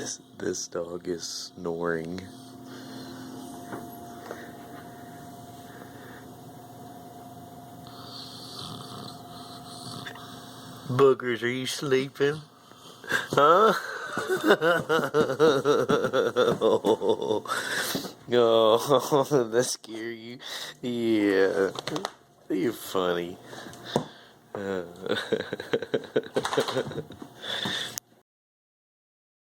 This dog is snoring. Boogers, are you sleeping? Huh? Oh, that scare you? Yeah. You're funny.